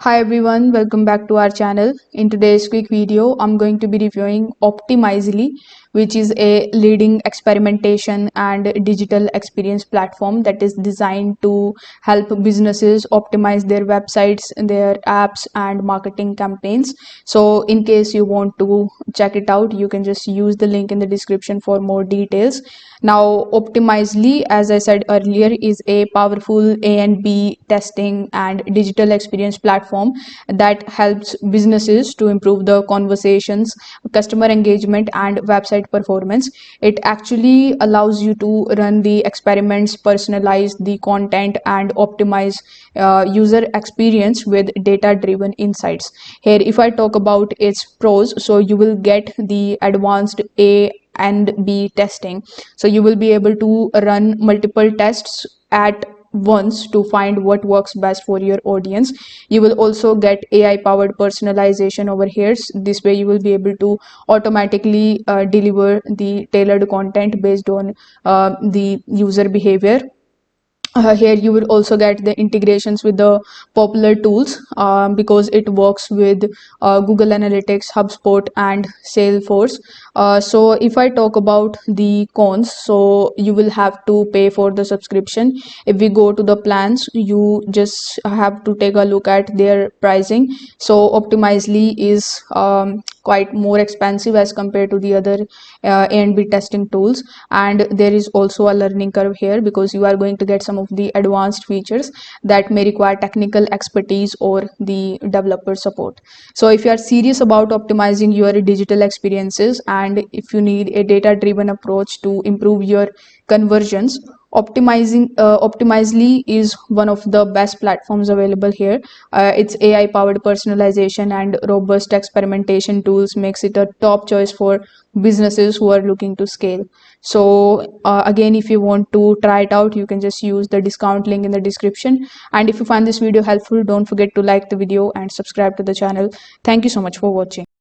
Hi everyone, welcome back to our channel. In today's quick video, I'm going to be reviewing Optimizely, which is a leading experimentation and digital experience platform that is designed to help businesses optimize their websites, their apps, and marketing campaigns. So, in case you want to check it out, you can just use the link in the description for more details. Now, Optimizely, as I said earlier, is a powerful A and B testing and digital experience platform that helps businesses to improve the conversations, customer engagement, and website performance. It actually allows you to run the experiments, personalize the content, and optimize user experience with data driven insights. Here, if I talk about its pros, so you will get the advanced A and B testing. So you will be able to run multiple tests at once to find what works best for your audience. You will also get AI powered personalization over here. This way you will be able to automatically deliver the tailored content based on the user behavior. Here you will also get the integrations with the popular tools because it works with Google Analytics, HubSpot, and Salesforce. So if I talk about the cons, so you will have to pay for the subscription. If we go to the plans, you just have to take a look at their pricing. So Optimizely is quite more expensive as compared to the other A&B testing tools, and there is also a learning curve here because you are going to get some of the advanced features that may require technical expertise or the developer support. So if you are serious about optimizing your digital experiences and if you need a data driven approach to improve your conversions, Optimizely is one of the best platforms available here. Its AI powered personalization and robust experimentation tools makes it a top choice for businesses who are looking to scale. So again, if you want to try it out, you can just use the discount link in the description. And if you find this video helpful, don't forget to like the video and subscribe to the channel. Thank you so much for watching.